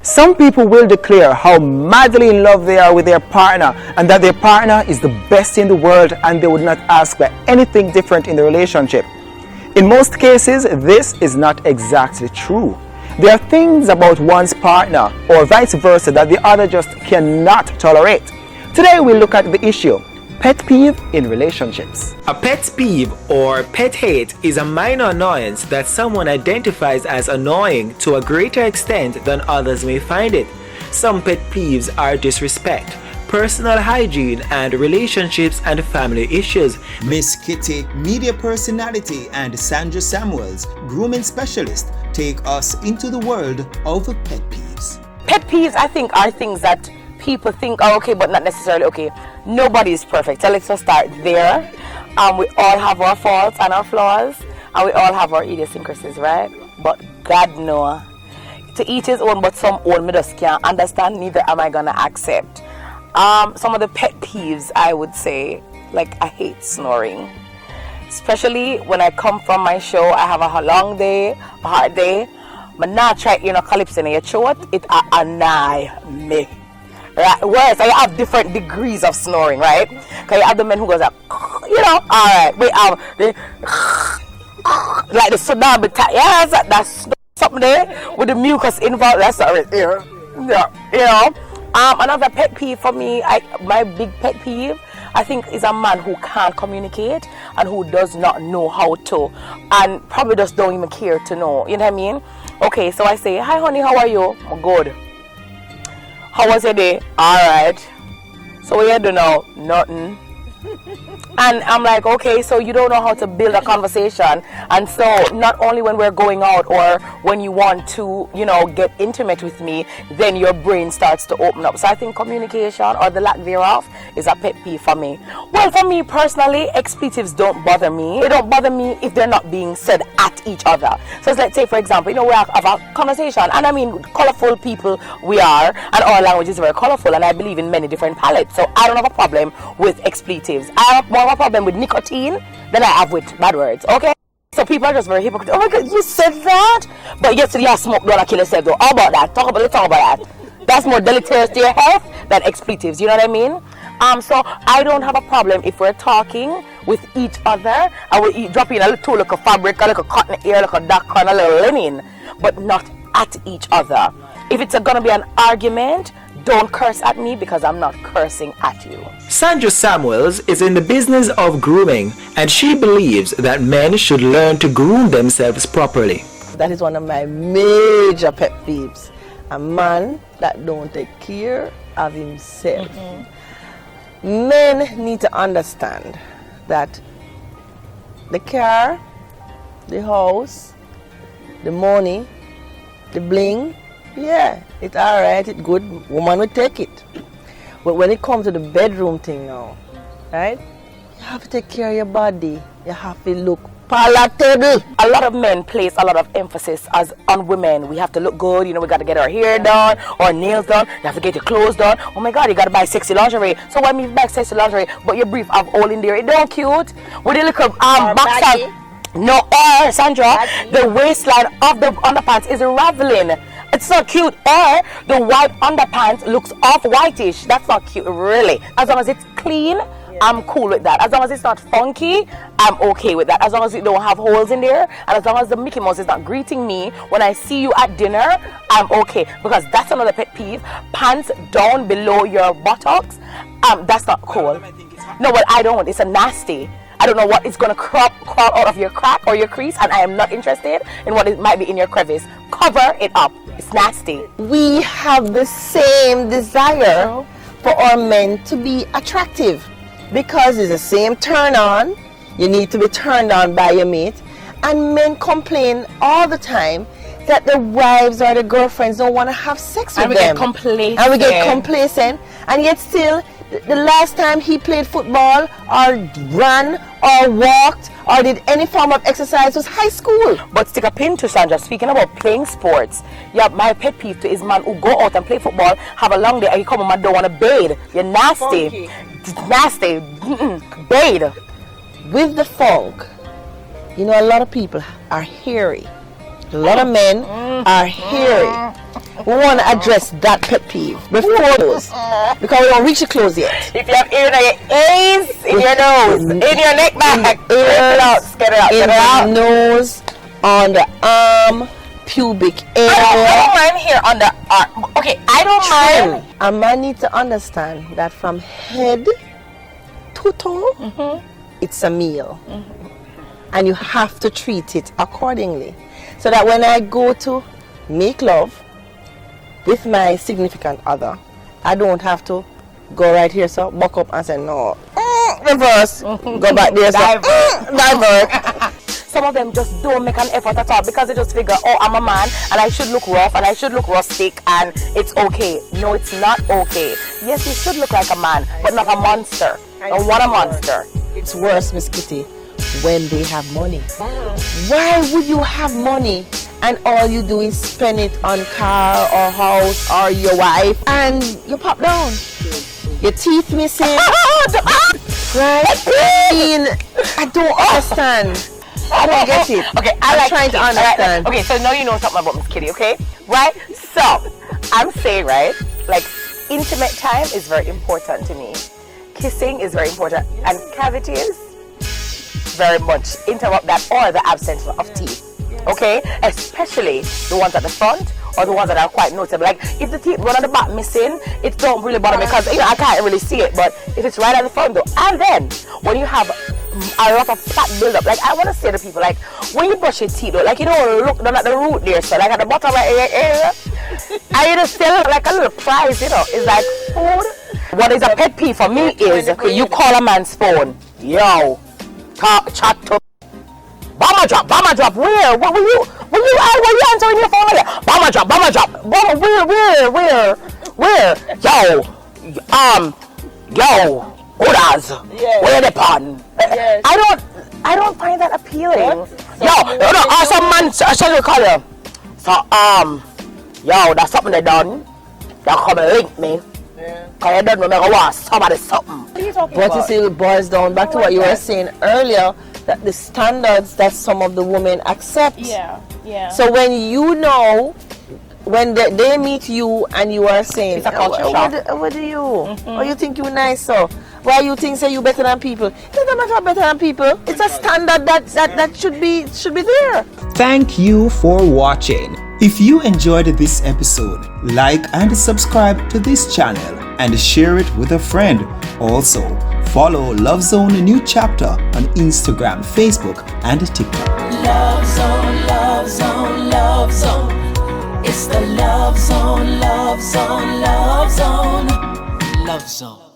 Some people will declare how madly in love they are with their partner and that their partner is the best in the world and they would not ask for anything different in the relationship. In most cases, this is not exactly true. There are things about one's partner or vice versa that the other just cannot tolerate. Today we'll look at the issue, pet peeve in relationships. A pet peeve or pet hate is a minor annoyance that someone identifies as annoying to a greater extent than others may find it. Some pet peeves are disrespect, personal hygiene, and relationships and family issues. Miss Kitty, media personality, and Sandra Samuels, grooming specialist, take us into the world of pet peeves. Pet peeves, I think, are things that people think are okay but not necessarily okay. Nobody is perfect, so let's just start there. We all have our faults and our flaws, and we all have our idiosyncrasies, right? But God knows. To each his own, but some own me just can't understand, neither am I gonna accept. Some of the pet peeves, I would say, like I hate snoring. Especially when I come from my show, I have a long day, a hard day. But now try, calypso in your throat, it annoy me. Right? Whereas I have different degrees of snoring, right? Because you have the men who goes like, alright, we have the like the tsunami, yes, that's something there with the mucus involved, that's alright, another pet peeve for me, my big pet peeve, I think, is a man who can't communicate and who does not know how to, and probably just don't even care to know, you know what I mean? Okay, so I say, hi honey, how are you? I'm good. How was your day? Alright. So what you do now? Nothing. And I'm like, okay, so you don't know how to build a conversation. And so not only when we're going out or when you want to, get intimate with me, then your brain starts to open up. So I think communication or the lack thereof is a pet peeve for me. Well, for me personally, expletives don't bother me. They don't bother me if they're not being said at each other. So let's say, for example, we have a conversation, and I mean, colorful people we are, and our language is very colorful, and I believe in many different palettes. So I don't have a problem with expletives. I have more of a problem with nicotine than I have with bad words, okay? So people are just very hypocritical. Oh my God, you said that? But yesterday you smoke, don't kill yourself though. How about that? Let's talk about that. That's more deleterious to your health than expletives, you know what I mean? So I don't have a problem if we're talking with each other and we drop in a little like a fabric, a little cotton ear, like a duck, and a little linen, but not at each other. If it's gonna be an argument, don't curse at me because I'm not cursing at you. Sandra Samuels is in the business of grooming, and she believes that men should learn to groom themselves properly. That is one of my major pet peeves. A man that don't take care of himself. Men need to understand that the car, the house, the money, the bling, yeah, it's alright, it's good, woman will take it. But when it comes to the bedroom thing now, right, you have to take care of your body. You have to look palatable. A lot of men place a lot of emphasis on women. We have to look good, we got to get our hair done, our nails done, you have to get your clothes done. Oh my God, you got to buy sexy lingerie. So when you buy sexy lingerie, but your brief have all in there, it don't cute. With the little boxer, no air, Sandra, the waistline of the underpants is raveling. It's not cute. Or the white underpants looks off whitish. That's not cute, really. As long as it's clean, I'm cool with that. As long as it's not funky, I'm okay with that. As long as it don't have holes in there, and as long as the Mickey Mouse is not greeting me when I see you at dinner, I'm okay. Because that's another pet peeve. Pants down below your buttocks, that's not cool. No, well, I don't. It's a nasty. I don't know what is going to crawl out of your crack or your crease, and I am not interested in what it might be in your crevice. Cover it up. It's nasty. We have the same desire for our men to be attractive because it's the same turn on. You need to be turned on by your mate. And men complain all the time that the wives or the girlfriends don't want to have sex with them. And we get complacent. And yet still, the last time he played football or ran or walked or did any form of exercise was high school. But stick a pin to Sandra, speaking about playing sports. Yeah, my pet peeve to is man who go out and play football, have a long day, and you come home and don't want to bathe. You're nasty. Nasty. Bathe. With the funk, a lot of people are hairy. A lot of men are hairy. We want to address that pet peeve before those, because we don't reach the clothes yet. If you have ear in your ears, in your nose, in your neck back, Ears, get it out, get it out, in get it out. the nose, on the arm, pubic I area. don't mind here on the arm. Okay, I don't mind. A man needs to understand that from head to toe, it's a meal. And you have to treat it accordingly. So that when I go to make love with my significant other, I don't have to go right here, so buck up and say, no, reverse, go back there, so divert. Some of them just don't make an effort at all because they just figure, oh, I'm a man and I should look rough and I should look rustic and it's okay. No, it's not okay. Yes, you should look like a man, but not a monster. Don't want a monster. It's worse, Miss Kitty, when they have money. Why would you have money and all you do is spend it on car or house or your wife and you pop down? Your teeth missing. Right? I mean, I don't understand. I don't get it. Okay, I'm trying to understand. Okay, so now you know something about Miss Kitty, okay? Right? So, I'm saying, right, like, intimate time is very important to me. Kissing is very important. And cavities, very much interrupt that or the absence of teeth. Okay? Especially the ones at the front or the ones that are quite noticeable. Like, if the teeth run at the back missing, it don't really bother me because, you know, I can't really see it. But if it's right at the front, though. And then, when you have a lot of fat buildup, like, I want to say to people, like, when you brush your teeth, though, like, you don't look down at the root there, so, like, at the bottom right area, and you just feel like a little prize, you know. It's like food. What is a pet peeve for me is you call a man's phone. Yo, talk, chat to Bomber drop, where? What were you answering your phone like that? Bomber drop, where? Yo, Odas, where the pun? Yes. I don't find that appealing. Yo, awesome man, shall we call you? So, yo, that's something they done. They come and link me. Cause you don't remember what somebody something. What are you talking But about? you see, it boils down back to what you were saying earlier, that the standards that some of the women accept. Yeah. So when you know, when they meet you and you are saying, It's a culture shock. what do you? Or you think you nice, so? Why you think say you better than people? It doesn't matter better than people. It's a standard that should be there. Thank you for watching. If you enjoyed this episode, like and subscribe to this channel and share it with a friend. Also, follow Love Zone New Chapter on Instagram, Facebook, and TikTok. Love Zone, Love Zone, Love Zone. It's the Love Zone, Love Zone, Love Zone. Love Zone.